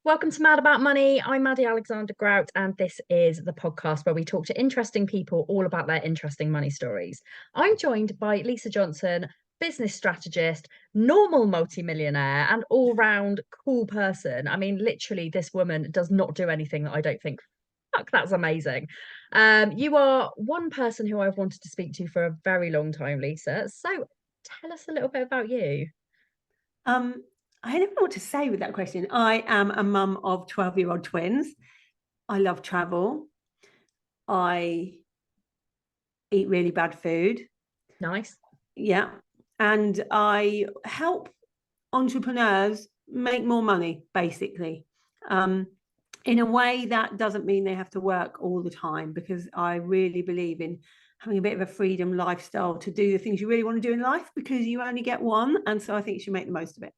Welcome to Mad About Money. I'm Maddy Alexander-Grout, and this is the podcast where we talk to interesting people all about their interesting money stories. I'm joined by Lisa Johnson, business strategist, normal multimillionaire, and all-round cool person. I mean, literally, this woman does not do anything that I don't think, fuck, that's amazing. You are one person who I've wanted to speak to for a very long time, Lisa. So tell us a little bit about you. Um, I don't know what to say with that question. I am a mum of 12-year-old twins. I love travel. I eat really bad food. Nice. Yeah. And I help entrepreneurs make more money, basically. In a way that doesn't mean they have to work all the time, because I really believe in having a bit of a freedom lifestyle to do the things you really want to do in life, because you only get one. And so I think you should make the most of it.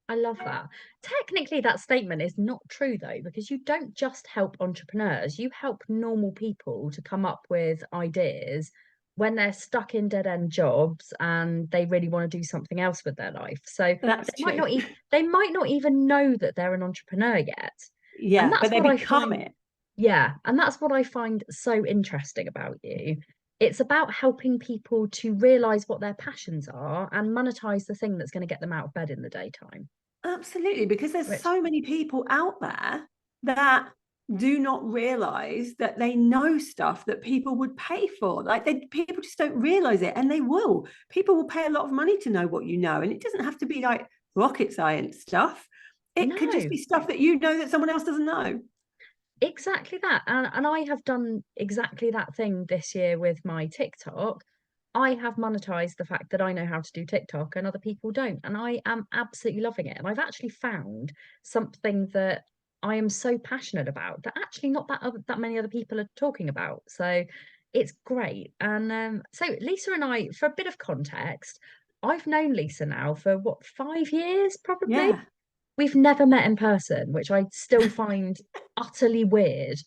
I love that. Technically, that statement is not true, though, because you don't just help entrepreneurs, you help normal people to come up with ideas when they're stuck in dead-end jobs and they really want to do something else with their life. So That's true. They might not even know that they're an entrepreneur yet. And Yeah, that's but they what I become find, it. yeah, and that's what I find so interesting about you. It's about helping people to realize what their passions are and monetize the thing that's going to get them out of bed in the daytime. Absolutely, because there's Which so many people out there that do not realize that they know stuff that people would pay for. People just don't realize it, and they will. People will pay a lot of money to know what you know, and it doesn't have to be like rocket science stuff. It could just no, be stuff that you know that someone else doesn't know. exactly that. And I have done exactly that thing this year with my TikTok. I have monetized the fact that I know how to do TikTok and other people don't. And I am absolutely loving it. And I've actually found something that I am so passionate about that actually not that many other people are talking about. So it's great. And so Lisa and I, for a bit of context, I've known Lisa now for what, 5 years, probably. Yeah. We've never met in person, which I still find utterly weird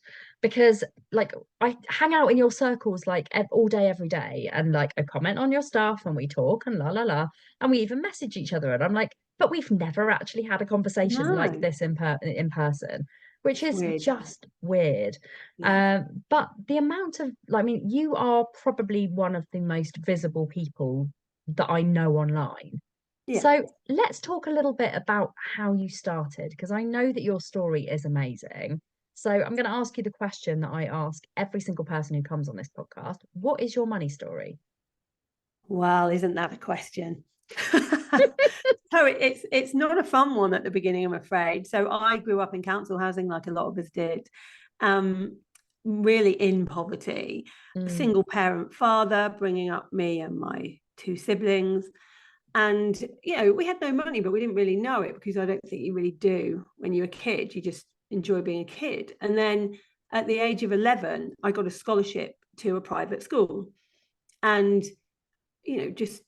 because like I hang out in your circles like all day, every day, and like I comment on your stuff and we talk and la la la, and we even message each other. And I'm like, but we've never actually had a conversation like No, this in person, which it's is weird. just weird. Yeah. But the amount of like, I mean, you are probably one of the most visible people that I know online. Yeah. So let's talk a little bit about how you started, because I know that your story is amazing. So I'm going to ask you the question that I ask every single person who comes on this podcast. What is your money story? Well, isn't that a question? So it's not a fun one at the beginning, I'm afraid. So I grew up in council housing, like a lot of us did, really in poverty. A Mm, single parent father bringing up me and my two siblings. And, we had no money, but we didn't really know it, because I don't think you really do when you're a kid. You just enjoy being a kid. And then at the age of 11, I got a scholarship to a private school. And, just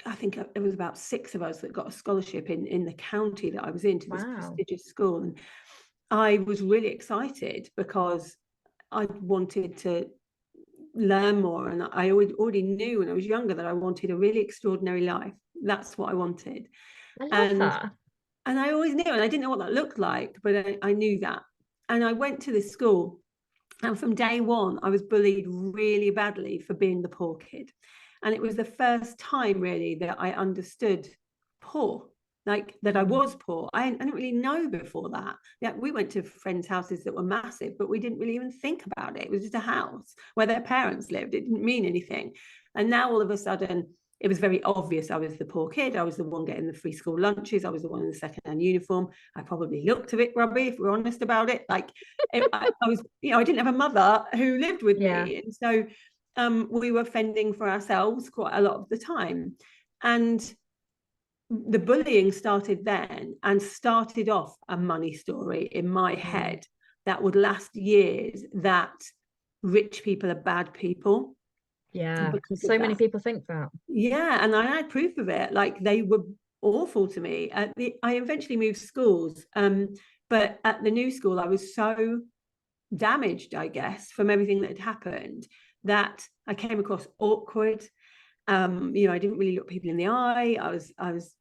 I think there was about 6 of us that got a scholarship in the county that I was in, to this wow. prestigious school. And I was really excited because I wanted to learn more. And I already knew when I was younger that I wanted a really extraordinary life. That's what I wanted. I love And that. and I always knew, and I didn't know what that looked like, but I knew that. And I went to this school, and from day one, I was bullied really badly for being the poor kid. And it was the first time really that I understood poor, like that I Mm. was poor. I didn't really know before that. Yeah, we went to friends' houses that were massive, but we didn't really even think about it. It was just a house where their parents lived. It didn't mean anything. And now all of a sudden, it was very obvious I was the poor kid. I was the one getting the free school lunches. I was the one in the second-hand uniform. I probably looked a bit grubby, if we're honest about it. Like I was, I didn't have a mother who lived with Yeah. me. And so we were fending for ourselves quite a lot of the time. And the bullying started then, and started off a money story in my Mm. head that would last years, that rich people are bad people Yeah. because of So many that. people think that. Yeah, and I had proof of it. Like, they were awful to me. I eventually moved schools, but at the new school, I was so damaged, I guess, from everything that had happened, that I came across awkward. I didn't really look people in the eye. I was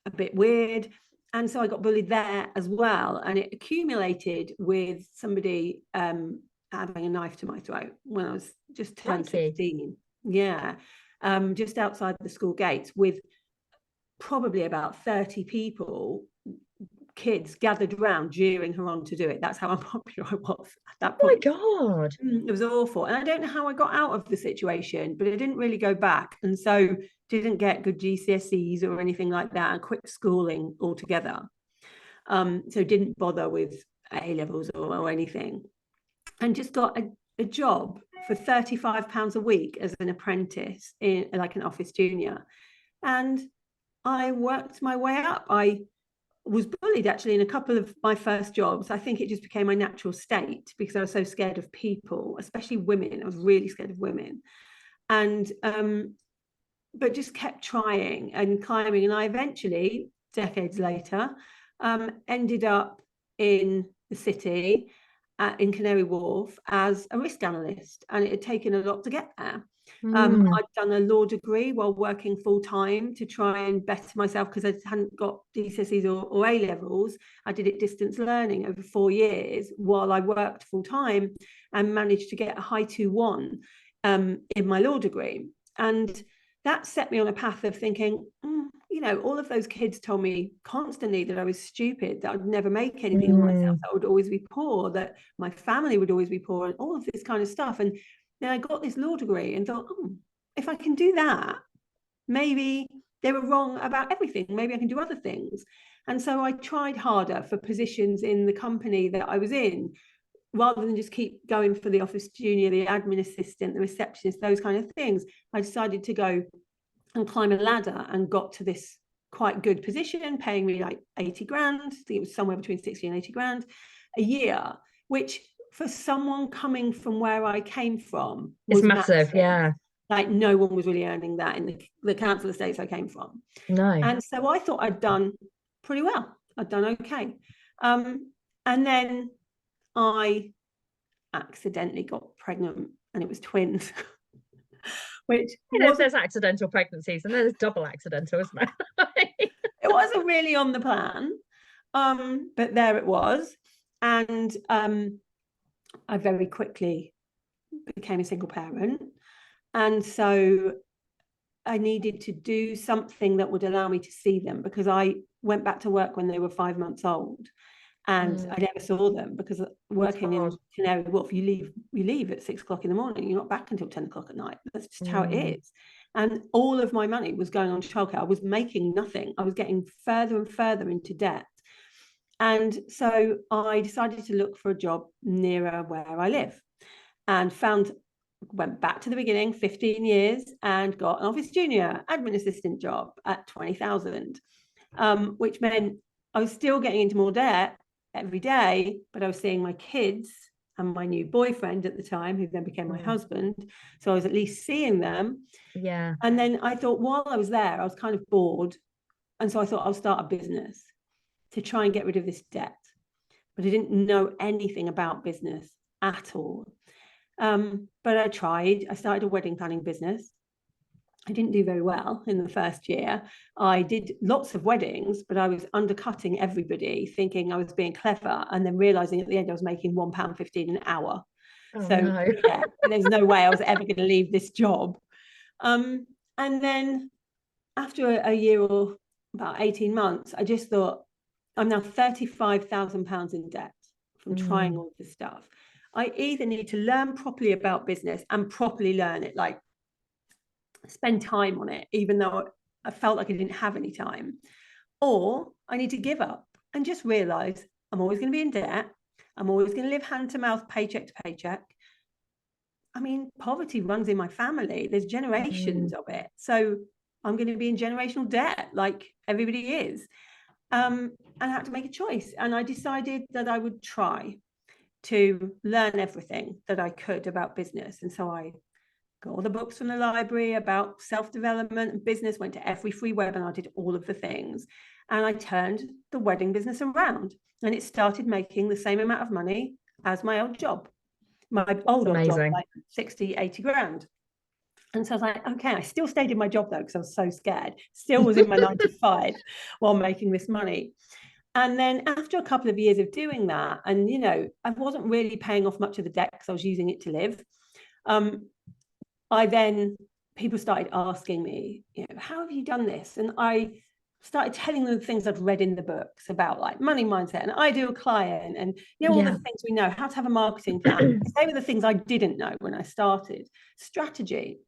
a bit weird, And so I got bullied there as well. And it accumulated with somebody having a knife to my throat when I was just turned Crikey. 16. Yeah. Just outside the school gates, with probably about 30 people, kids gathered around jeering her on to do it. That's how unpopular I was at that Oh my point. God. It was awful. And I don't know how I got out of the situation, but I didn't really go back. And so didn't get good GCSEs or anything like that, and quit schooling altogether. So didn't bother with A levels or anything, and just got a job for £35 a week as an apprentice in like an office junior. And I worked my way up. I was bullied actually in a couple of my first jobs. I think it just became my natural state because I was so scared of people, especially women. I was really scared of women. And but just kept trying and climbing. And I eventually, decades later, ended up in the city in Canary Wharf as a risk analyst. And it had taken a lot to get there. I'd done a law degree while working full time to try and better myself because I hadn't got GCSEs or A levels. I did it distance learning over 4 years while I worked full time, and managed to get a high 2-1 in my law degree. And that set me on a path of thinking, all of those kids told me constantly that I was stupid, that I'd never make anything of myself, that I would always be poor, that my family would always be poor, and all of this kind of stuff. And then I got this law degree and thought, if I can do that, maybe they were wrong about everything. Maybe I can do other things. And so I tried harder for positions in the company that I was in, rather than just keep going for the office junior, the admin assistant, the receptionist, those kind of things. I decided to go and climb a ladder, and got to this quite good position, paying me like 80 grand. I think it was somewhere between 60 and 80 grand a year, which for someone coming from where I came from was It's massive. Yeah. Like no one was really earning that in the council estates I came from. No. And so I thought I'd done pretty well. I'd done okay. And then I accidentally got pregnant, and it was twins. Which There's accidental pregnancies and there's double accidental, isn't there? it wasn't really on the plan, but there it was. And I very quickly became a single parent, and so I needed to do something that would allow me to see them, because I went back to work when they were 5 months old, and I never saw them because working in Canary Wharf, you leave at 6 o'clock in the morning. You're not back until 10 o'clock at night. That's just how it is. And all of my money was going on childcare. I was making nothing. I was getting further and further into debt. And so I decided to look for a job nearer where I live, and went back to the beginning, 15 years, and got an office junior admin assistant job at 20,000, which meant I was still getting into more debt every day, but I was seeing my kids and my new boyfriend at the time, who then became my husband. So I was at least seeing them. Yeah. And then I thought, while I was there, I was kind of bored. And so I thought I'll start a business to try and get rid of this debt. But I didn't know anything about business at all. But I tried. I started a wedding planning business. I didn't do very well in the first year. I did lots of weddings, but I was undercutting everybody, thinking I was being clever, and then realizing at the end I was making £1.15 an hour. Yeah, there's no way I was ever going to leave this job. And then after a year or about 18 months, I just thought, I'm now £35,000 in debt from trying all this stuff. I either need to learn properly about business and properly learn it, like spend time on it, even though I felt like I didn't have any time, or I need to give up and just realize I'm always going to be in debt. I'm always going to live hand to mouth, paycheck to paycheck. I mean, poverty runs in my family. There's generations of it. So I'm going to be in generational debt like everybody is. And I had to make a choice. And I decided that I would try to learn everything that I could about business. And so I got all the books from the library about self-development and business, went to every free webinar, did all of the things. And I turned the wedding business around, and it started making the same amount of money as my old job. My old job, like 60, 80 grand. And so I was like, okay, I still stayed in my job though, because I was so scared. Still was in my 9 to 5 while making this money. And then after a couple of years of doing that, and I wasn't really paying off much of the debt because I was using it to live. I then people started asking me, how have you done this? And I started telling them the things I'd read in the books about like money mindset and ideal client and all the Yeah. things we know, how to have a marketing plan. They were the things I didn't know when I started. Strategy.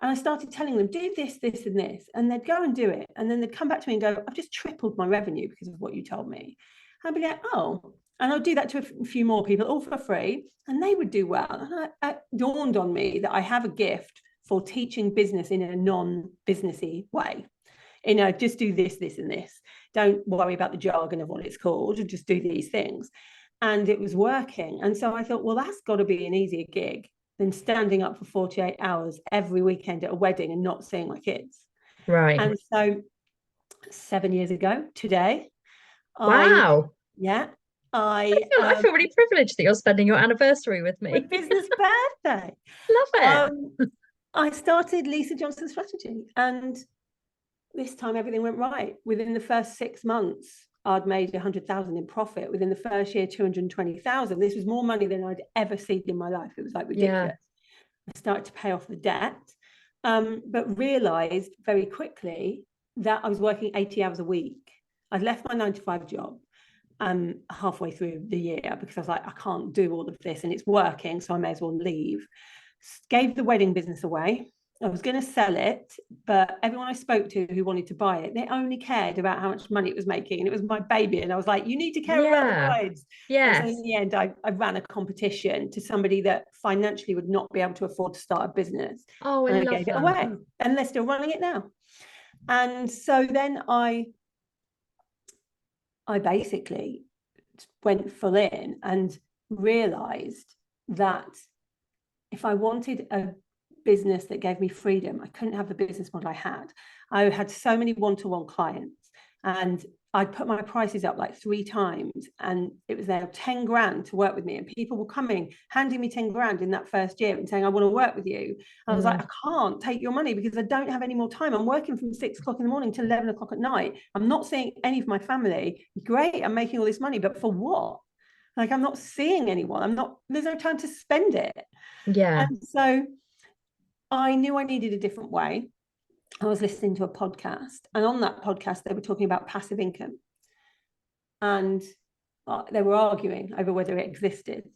And I started telling them, do this, this, and this. And they'd go and do it. And then they'd come back to me and go, I've just tripled my revenue because of what you told me. I'd be like, oh. And I'll do that to a few more people, all for free. And they would do well. And it dawned on me that I have a gift for teaching business in a non-businessy way. Just do this, this, and this. Don't worry about the jargon of what it's called. Just do these things. And it was working. And so I thought, well, that's got to be an easier gig than standing up for 48 hours every weekend at a wedding and not seeing my kids. Right. And so 7 years ago today, Wow. I I feel really privileged that you're spending your anniversary with my me. business birthday. Love it. I started Lisa Johnson Strategy, and this time everything went right. Within the first 6 months, I'd made 100,000 in profit. Within the first year, 220,000. This was more money than I'd ever seen in my life. It was like ridiculous. I started to pay off the debt, but realized very quickly that I was working 80 hours a week. I'd left my 9 to 5 job halfway through the year because I was like, I can't do all of this and it's working, so I may as well leave. Gave the wedding business away. I was going to sell it, but everyone I spoke to who wanted to buy it, they only cared about how much money it was making. And it was my baby. And I was like, you need to care about the Yeah. brides. And so Yes. in the end, I ran a competition to somebody that financially would not be able to afford to start a business. Oh, I And I love gave it that. away. And they're still running it now. And so then I basically went full in and realized that if I wanted a business that gave me freedom, I couldn't have the business model I had. I had so many one-to-one clients, and I'd put my prices up like 3 times, and it was now 10 grand to work with me. And people were coming, handing me 10 grand in that first year and saying, I want to work with you. I was like, I can't take your money because I don't have any more time. I'm working from 6 o'clock in the morning till 11 o'clock at night. I'm not seeing any of my family. Great, I'm making all this money, but for what? Like, I'm not seeing anyone. There's no time to spend it. Yeah. And so I knew I needed a different way. I was listening to a podcast, and on that podcast, they were talking about passive income. And they were arguing over whether it existed.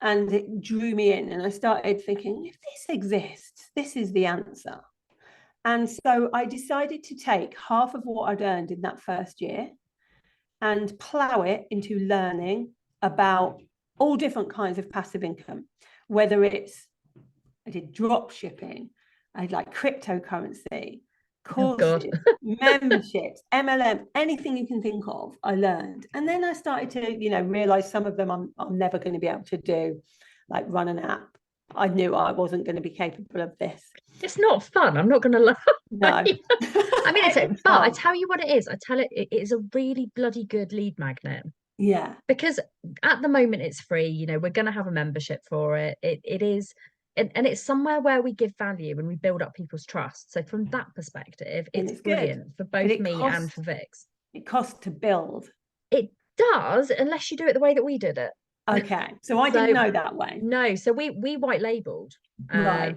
And it drew me in, and I started thinking, if this exists, this is the answer. And so I decided to take half of what I'd earned in that first year and plow it into learning about all different kinds of passive income, whether I did drop shipping, I did like cryptocurrency, Oh God. courses, memberships, MLM, anything you can think of, I learned. And then I started to, realize some of them I'm never going to be able to do, like run an app. I knew I wasn't going to be capable of this. It's not fun. I'm not going to lie. No. I mean, It's but I hard. tell you what it is. I tell it is a really bloody good lead magnet Yeah. because at the moment it's free. We're going to have a membership for it. It is, and it's somewhere where we give value and we build up people's trust. So from that perspective, And it's it's good. brilliant for But both me and for Vix. it costs to build. It does, unless you do it the way that we did it. Okay. So I didn't So know that way. no, so we white labeled. Right.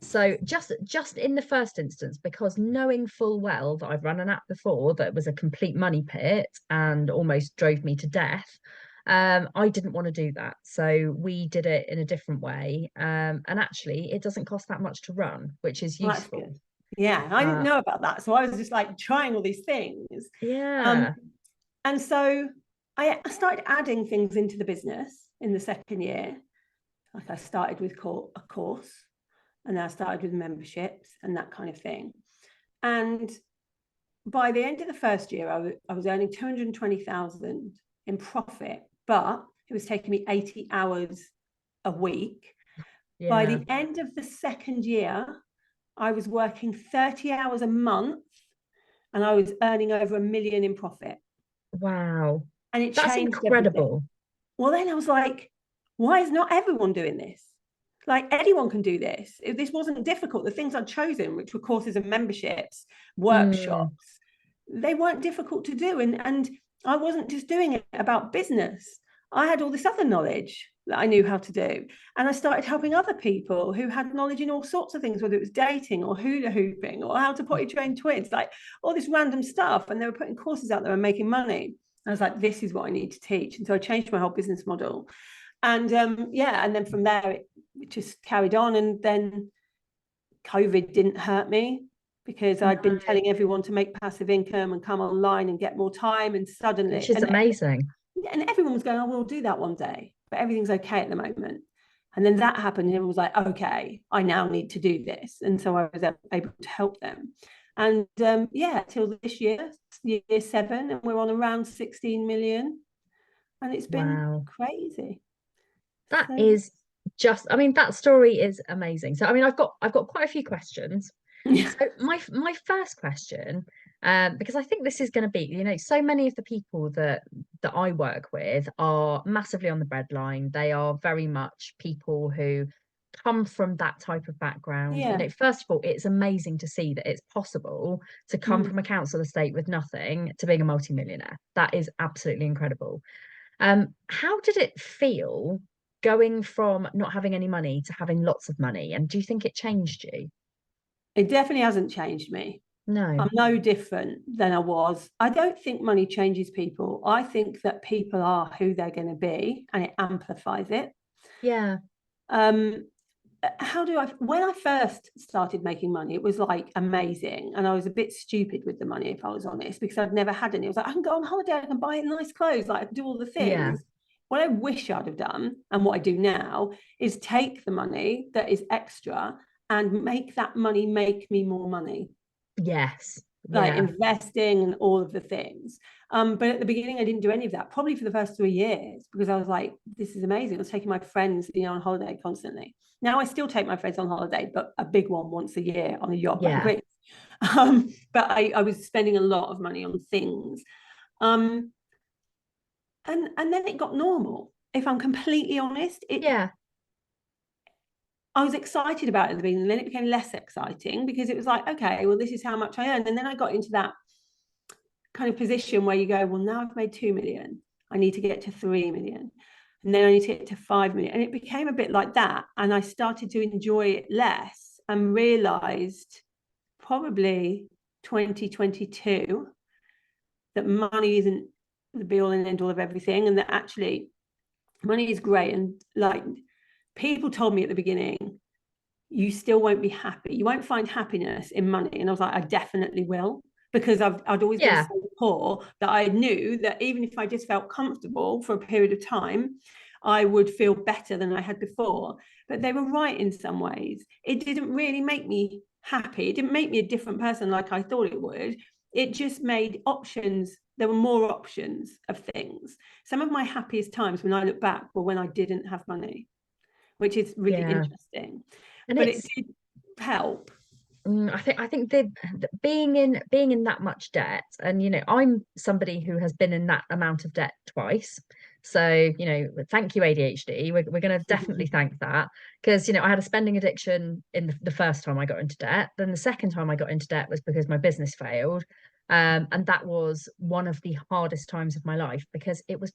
So just in the first instance, because knowing full well that I've run an app before that was a complete money pit and almost drove me to death, I didn't want to do that. So we did it in a different way. And actually it doesn't cost that much to run, which is Well, that's useful. good. Yeah, I didn't know about that. So I was just like trying all these things. Yeah. And so I started adding things into the business in the second year. Like I started with a course, and then I started with memberships and that kind of thing. And by the end of the first year, I was earning 220,000 in profit, but it was taking me 80 hours a week. Yeah. By the end of the second year, I was working 30 hours a month and I was earning over 1 million in profit. Wow. And it That's changed incredible. everything. Well, then I was like, why is not everyone doing this? Like anyone can do this. This wasn't difficult. The things I'd chosen, which were courses and memberships, workshops, Mm. they weren't difficult to do. And I wasn't just doing it about business. I had all this other knowledge that I knew how to do. And I started helping other people who had knowledge in all sorts of things, whether it was dating or hula hooping or how to potty train twins, like all this random stuff. And they were putting courses out there and making money. I was like, this is what I need to teach. And so I changed my whole business model. And yeah, and then from there, it just carried on. And then COVID didn't hurt me because No, I'd been telling everyone to make passive income and come online and get more time. And which suddenly, is amazing. and everyone was going, "Oh, we'll do that one day," but everything's okay at the moment. And then that happened, and everyone was like, "Okay, I now need to do this," and so I was able to help them. And yeah, till this year, year 7, and we're on around 16 million, and it's been Wow. crazy. That So is just, I mean, that story is amazing. So I mean, I've got quite a few questions. yeah, So my first question, because I think this is going to be, so many of the people that I work with are massively on the breadline. They are very much people who come from that type of background. yeah. First of all, it's amazing to see that it's possible to come Mm. from a council estate with nothing to being a multimillionaire. That is absolutely incredible. How did it feel going from not having any money to having lots of money? And do you think it changed you? It definitely hasn't changed me. No. I'm no different than I was. I don't think money changes people. I think that people are who they're going to be and it amplifies it. Yeah. Um, when I first started making money, it was like amazing. And I was a bit stupid with the money, if I was honest, because I'd never had any. I was like, I can go on holiday, I can buy nice clothes, like I can do all the Yeah. things. What I wish I'd have done and what I do now is take the money that is extra and make that money make me more money, Yes. like Yeah. investing and all of the things. But at the beginning, I didn't do any of that, probably for the first 3 years, because I was like, this is amazing. I was taking my friends, on holiday constantly. Now I still take my friends on holiday, but a big one once a year on a yacht back in Yeah. Greece. But I was spending a lot of money on things. Um, and then it got normal. If I'm completely honest, Yeah. I was excited about it at the beginning, and then it became less exciting because it was like, okay, well, this is how much I earn. And then I got into that kind of position where you go, well, now I've made 2 million. I need to get to 3 million. And then I need to get to 5 million. And it became a bit like that. And I started to enjoy it less and realized probably 2022 that money isn't the be all and end all of everything. And that actually money is great. And like people told me at the beginning, you still won't be happy. You won't find happiness in money. And I was like, I definitely will, because I'd always been Yeah. so poor that I knew that even if I just felt comfortable for a period of time, I would feel better than I had before. But they were right in some ways. It didn't really make me happy. It didn't make me a different person like I thought it would. It just made options. There were more options of things. Some of my happiest times when I look back were when I didn't have money, which is really Yeah. interesting. And But it it's did help. I think the being in that much debt, and I'm somebody who has been in that amount of debt twice. So, thank you, ADHD. We're going to definitely thank that, because I had a spending addiction in the first time I got into debt. Then the second time I got into debt was because my business failed. And that was one of the hardest times of my life, because it was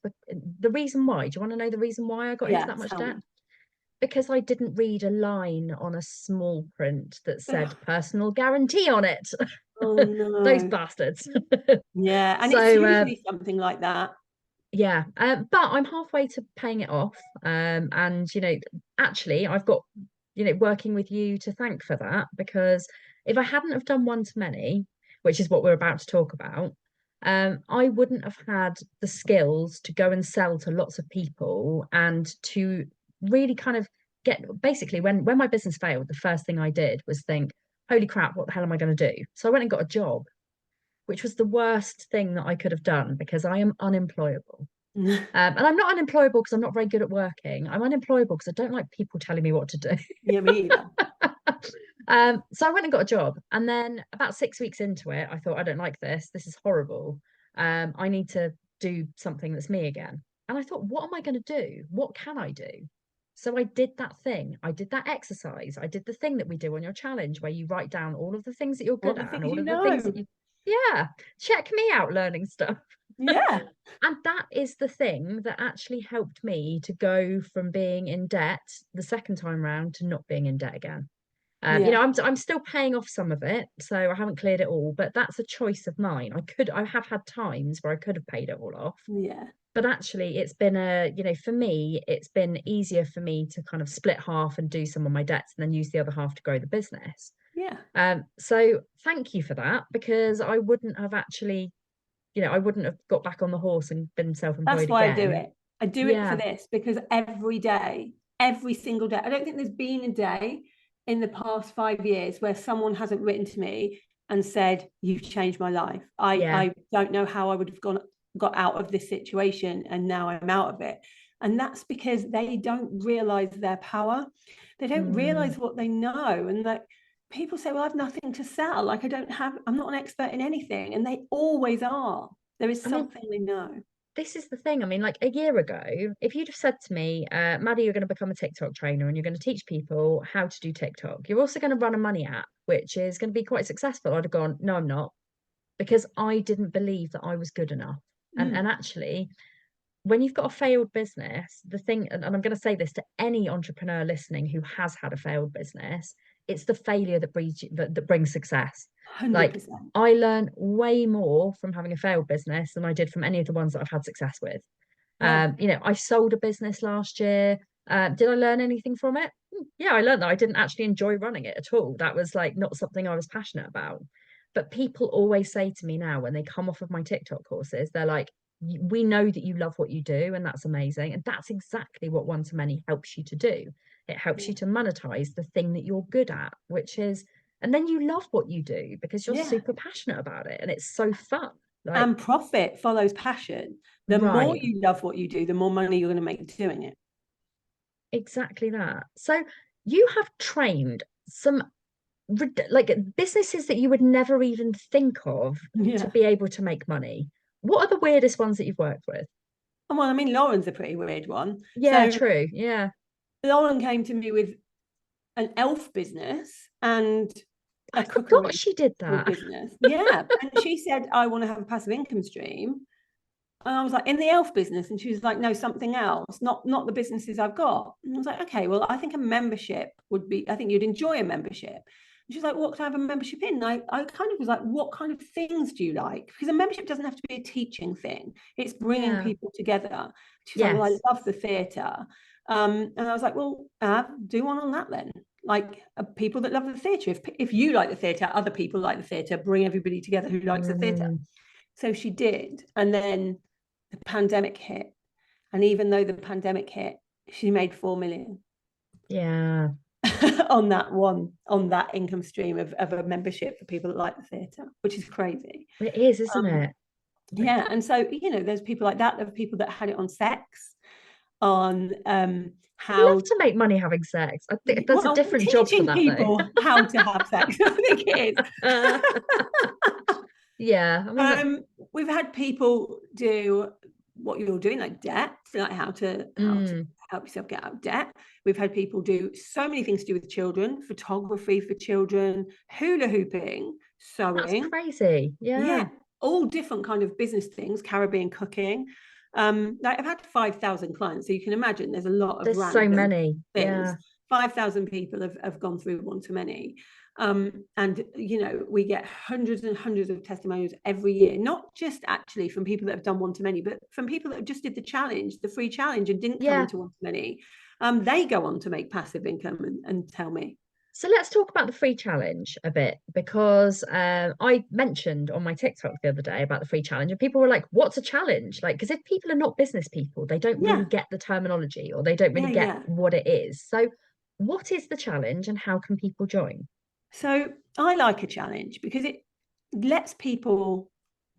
the reason why. Do you want to know the reason why I got into Yeah, that much tell debt? me. Because I didn't read a line on a small print that said Oh, personal guarantee on it. oh Those no. bastards. Yeah, and it's So usually something like that. yeah, but I'm halfway to paying it off. And actually, I've got working with you to thank for that, because if I hadn't have done one to many, which is what we're about to talk about, I wouldn't have had the skills to go and sell to lots of people, and to really kind of get, basically, when my business failed, the first thing I did was think, holy crap, what the hell am I going to do? So I went and got a job, which was the worst thing that I could have done, because I am unemployable. And I'm not unemployable because I'm not very good at working. I'm unemployable because I don't like people telling me what to do. Yeah, me either. So I went and got a job. And then about 6 weeks into it, I thought, I don't like this. This is horrible. I need to do something that's me again. And I thought, what am I going to do? What can I do? So I did that thing. I did that exercise. I did the thing that we do on your challenge where you write down all of the things that you're good What the at and things all you of the things know. that you, yeah, check me out learning stuff. Yeah. And that is the thing that actually helped me to go from being in debt the second time round to not being in debt again. You Yeah. know, I'm still paying off some of it, so I haven't cleared it all, but that's a choice of mine. I have had times where I could have paid it all off, Yeah. but actually it's been you know, for me, it's been easier for me to kind of split half and do some of my debts and then use the other half to grow the business. Yeah. So thank you for that, because I wouldn't have actually, you know, I wouldn't have got back on the horse and been That's self-employed why I do again. it. I do it for Yeah, this because every day, every single day, I don't think there's been a day in the past 5 years where someone hasn't written to me and said, "You've changed my life. yeah. I don't know how I would have got out of this situation, and now I'm out of it." And that's because they don't realize their power. They don't Mm. realize what they know. And that people say, "Well, I've nothing to sell. Like I'm not an expert in anything." And they always are. There is I mean, something they know. this is the thing. I mean, like a year ago, if you'd have said to me, Maddie, you're going to become a TikTok trainer and you're going to teach people how to do TikTok, you're also going to run a money app, which is going to be quite successful, I'd have gone, no, I'm not, because I didn't believe that I was good enough. And Mm. actually, when you've got a failed business, the thing, and I'm going to say this to any entrepreneur listening who has had a failed business, it's the failure that brings success. Like 100%. I learned way more from having a failed business than I did from any of the ones that I've had success with. Yeah. You know, I sold a business last year. Did I learn anything from it? Yeah, I learned that I didn't actually enjoy running it at all. That was like not something I was passionate about. But people always say to me now when they come off of my TikTok courses, they're like, we know that you love what you do, and that's amazing. And that's exactly what one to many helps you to do. It helps Yeah. you to monetize the thing that you're good at, which is, and then you love what you do because you're Yeah. super passionate about it and it's so fun. Like, And profit follows passion. The more right. you love what you do, the more money you're going to make doing it. Exactly that. So you have trained some like businesses that you would never even think of to Yeah. be able to make money. What are the weirdest ones that you've worked with? Well, I mean, Lauren's a pretty weird one. Yeah, So true. Yeah. Lauren came to me with an elf business and I a forgot cookery she did that. business. Yeah. And she said, I want to have a passive income stream. And I was like, in the elf business. And she was like, no, something else, not the businesses I've got. And I was like, okay, well, I think a membership would be, I think you'd enjoy a membership. And she's like, what can I have a membership in? And I kind of was like, what kind of things do you like? Because a membership doesn't have to be a teaching thing. It's bringing Yeah. people together. She's like, well, I Yes. love the theatre. And I was like, well, do one on that then. Like people that love the theatre. If you like the theatre, other people like the theatre, bring everybody together who likes the theatre. Mm, So she did. And then the pandemic hit. And even though the pandemic hit, she made 4 million yeah. on that income stream of a membership for people that like the theatre, which is crazy. It is, isn't Um, it? Like, yeah. And so, there's people like that. There are people that had it on sex, on I'd love how, to make money having sex. I think there's a well, different job for teaching that though. people how to have sex. I think it is. Yeah. I mean, that, Um, we've had people do what you're doing, like debt, like how to mm, help yourself get out of debt. We've had people do so many things to do with children, photography for children, hula hooping, that's sewing, crazy. yeah, Yeah. all different kind of business things, Caribbean cooking. Like I've had 5,000 clients, so you can imagine there's a lot of There's so random many. things. Yeah. 5,000 people have gone through one to many. And we get hundreds and hundreds of testimonials every year, not just actually from people that have done one to many, but from people that just did the challenge, the free challenge, and didn't come Yeah. into one to many. They go on to make passive income and tell me. So let's talk about the free challenge a bit because I mentioned on my TikTok the other day about the free challenge, and people were like, "What's a challenge?" Like, because if people are not business people, they don't really Yeah, get the terminology or they don't really yeah, get yeah. what it is. So, what is the challenge and how can people join? So I like a challenge because it lets people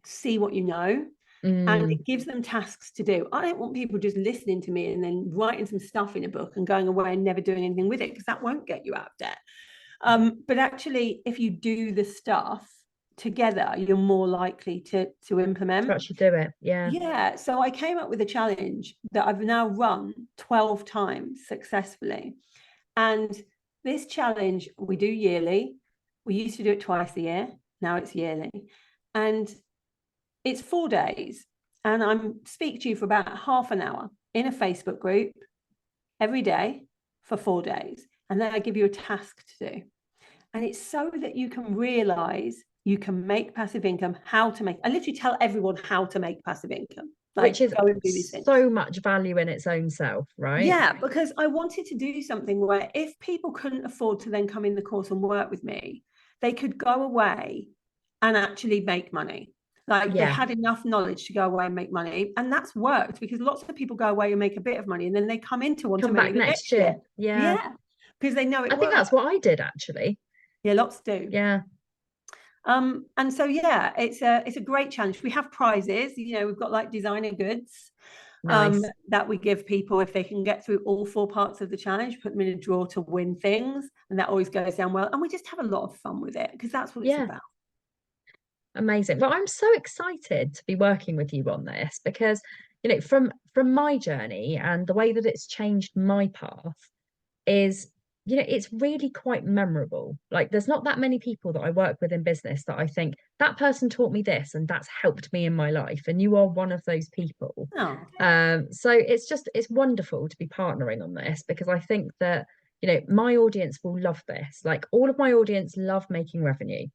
see what you know and Mm, it gives them tasks to do. I don't want people just listening to me and then writing some stuff in a book and going away and never doing anything with it because that won't get you out of debt. But actually, if you do the stuff together, you're more likely to To implement. actually do it. Yeah. Yeah, so I came up with a challenge that I've now run 12 times successfully. And this challenge we do yearly. We used to do it twice a year. Now it's yearly. And it's 4 days. And I'm speak to you for about half an hour in a Facebook group every day for 4 days. And then I give you a task to do. And it's so that you can realize you can make passive income, how to make. I literally tell everyone how to make passive income. Which Like, is go and do these things. so much value in its own self, right? Yeah, because I wanted to do something where if people couldn't afford to then come in the course and work with me, they could go away and actually make money. Like, they Yeah. had enough knowledge to go away and make money. And that's worked because lots of people go away and make a bit of money and then they come into One to Come Many back the next next year. year. Yeah. Yeah, because they know I it think works. that's what I did actually. Yeah, lots do. Yeah. And so yeah, it's a great challenge. We have prizes, we've got like designer goods Nice. that we give people if they can get through all 4 parts of the challenge, put them in a draw to win things, and that always goes down well. And we just have a lot of fun with it because that's what it's Yeah. about. Amazing. Well, I'm so excited to be working with you on this because, from my journey and the way that it's changed my path is, it's really quite memorable. Like, there's not that many people that I work with in business that I think that person taught me this and that's helped me in my life. And you are one of those people. Oh, So it's wonderful to be partnering on this because I think that, my audience will love this. Like, all of my audience love making revenue.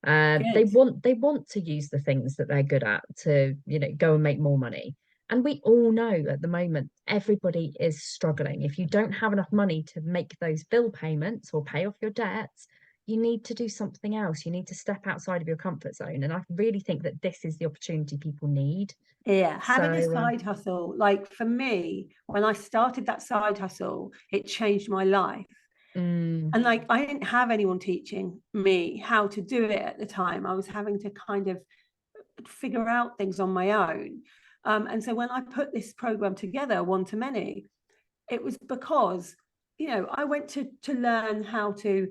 They good. want to use the things that they're good at to, go and make more money. And we all know at the moment, everybody is struggling. If you don't have enough money to make those bill payments or pay off your debts, you need to do something else. You need to step outside of your comfort zone. And I really think that this is the opportunity people need. Yeah, having a So, side hustle, like for me, when I started that side hustle, it changed my life. mm, And like, I didn't have anyone teaching me how to do it at the time. I was having to kind of figure out things on my own. And so when I put this program together, One to Many, it was because, I went to learn how to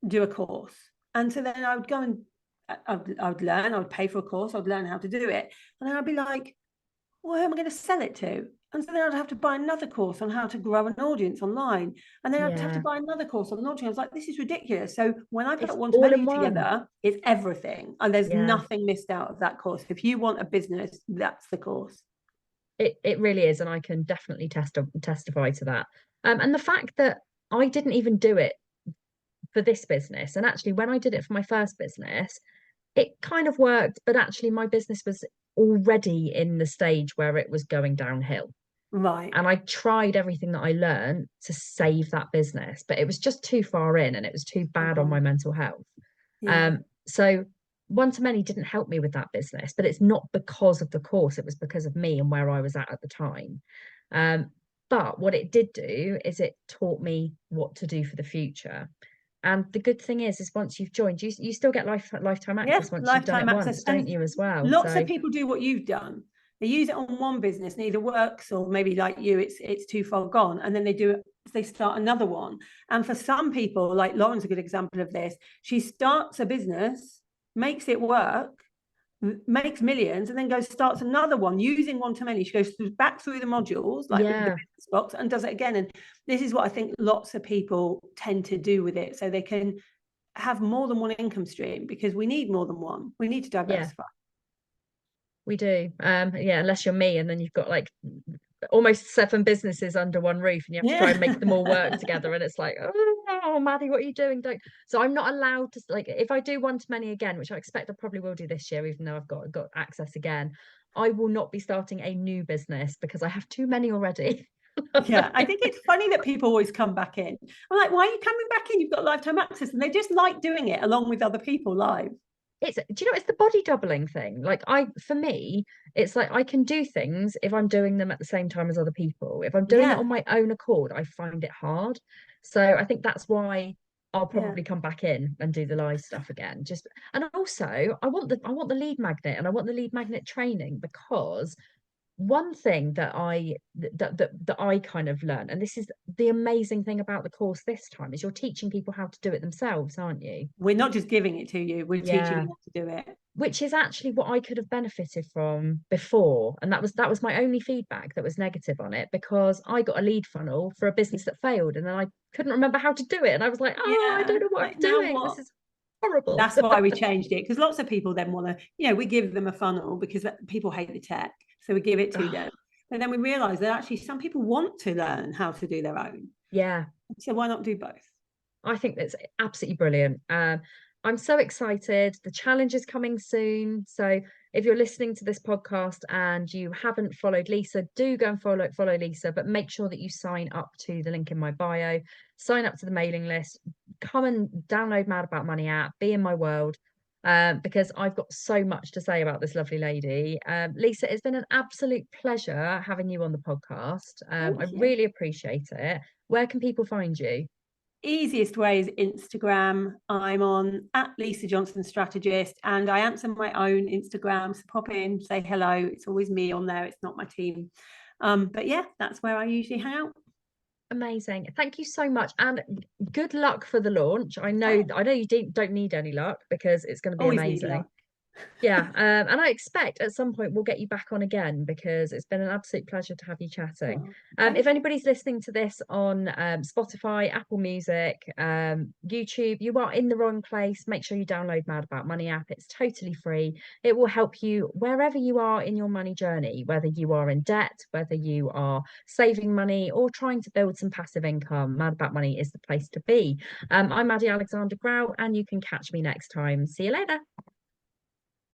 do a course. And so then I would go and I would learn, I would pay for a course, I'd learn how to do it. And then I'd be like, well, who am I going to sell it to? And so then I'd have to buy another course on how to grow an audience online. And then I'd have to yeah, buy another course on launching. I was like, this is ridiculous. So when I it's put One to all in Many one. together, it's everything. And there's Yeah, nothing missed out of that course. If you want a business, that's the course. it really is. And I can definitely testify to that. And the fact that I didn't even do it for this business. And actually, when I did it for my first business, it kind of worked, but actually, my business was already in the stage where it was going downhill. Right. And I tried everything that I learned to save that business, but it was just too far in and it was too bad on my Mhm. mental health. Yeah. So One to Many didn't help me with that business, but it's not because of the course, it was because of me and where I was at the time. Um, but what it did do is it taught me what to do for the future. And the good thing is once you've joined, you still get lifetime Yeah. access once you've done Lifetime it access. once, don't And you, as well? lots So of people do what you've done. They use it on one business and either works or maybe like you, it's too far gone. And then they start another one. And for some people, like Lauren's a good example of this, she starts a business, makes it work, makes millions, and then starts another one using One to Many. She goes back through the modules, like with the yeah, business box, and does it again. And this is what I think lots of people tend to do with it. So they can have more than one income stream because we need more than one. We need to yeah, diversify. we do. Yeah, unless you're me and then you've got like almost 7 businesses under one roof and you have to try and make them all work Yeah. together and it's like, oh Maddie, what are you doing? Don't. So I'm not allowed to, like, if I do One to Many again, which I expect I probably will do this year even though I've got access again, I will not be starting a new business because I have too many already. Yeah, I think it's funny that people always come back in. I'm like, why are you coming back in? You've got lifetime access, and they just like doing it along with other people live. Do you know, it's the body doubling thing. Like, for me, it's like I can do things if I'm doing them at the same time as other people. If I'm doing it Yeah, on my own accord, I find it hard. So I think that's why I'll yeah, probably come back in and do the live stuff again. And also I want the lead magnet and I want the lead magnet training because one thing that I kind of learned, and this is the amazing thing about the course this time, is you're teaching people how to do it themselves, aren't you? We're not just giving it to you, we're teaching Yeah. you how to do it. Which is actually what I could have benefited from before. And that was my only feedback that was negative on it, because I got a lead funnel for a business that failed and then I couldn't remember how to do it. And I was like, oh, I Yeah, don't know what I'm like now doing. what? This is horrible. That's why we changed it, because lots of people then want to, we give them a funnel because people hate the tech. So we give it to them. But then we realize that actually some people want to learn how to do their own. Yeah. So why not do both? I think that's absolutely brilliant. I'm so excited. The challenge is coming soon. So if you're listening to this podcast and you haven't followed Lisa, do go and follow Lisa, but make sure that you sign up to the link in my bio, sign up to the mailing list, come and download Mad About Money app, be in my world. Because I've got so much to say about this lovely lady. Lisa, it's been an absolute pleasure having you on the podcast. I Thank you. really appreciate it. Where can people find you? Easiest way is Instagram. I'm on at Lisa Johnson Strategist, and I answer my own Instagram. So pop in, say hello. It's always me on there. It's not my team. But yeah, that's where I usually hang out. Amazing. Thank you so much. And good luck for the launch. Oh, I know you don't need any luck because it's going to be always need amazing. luck. Yeah, and I expect at some point we'll get you back on again, because it's been an absolute pleasure to have you chatting. Oh, If thank you. anybody's listening to this on Spotify, Apple Music, YouTube, you are in the wrong place. Make sure you download Mad About Money app. It's totally free. It will help you wherever you are in your money journey, whether you are in debt, whether you are saving money or trying to build some passive income. Mad About Money is the place to be. I'm Maddy Alexander-Grout, and you can catch me next time. See you later.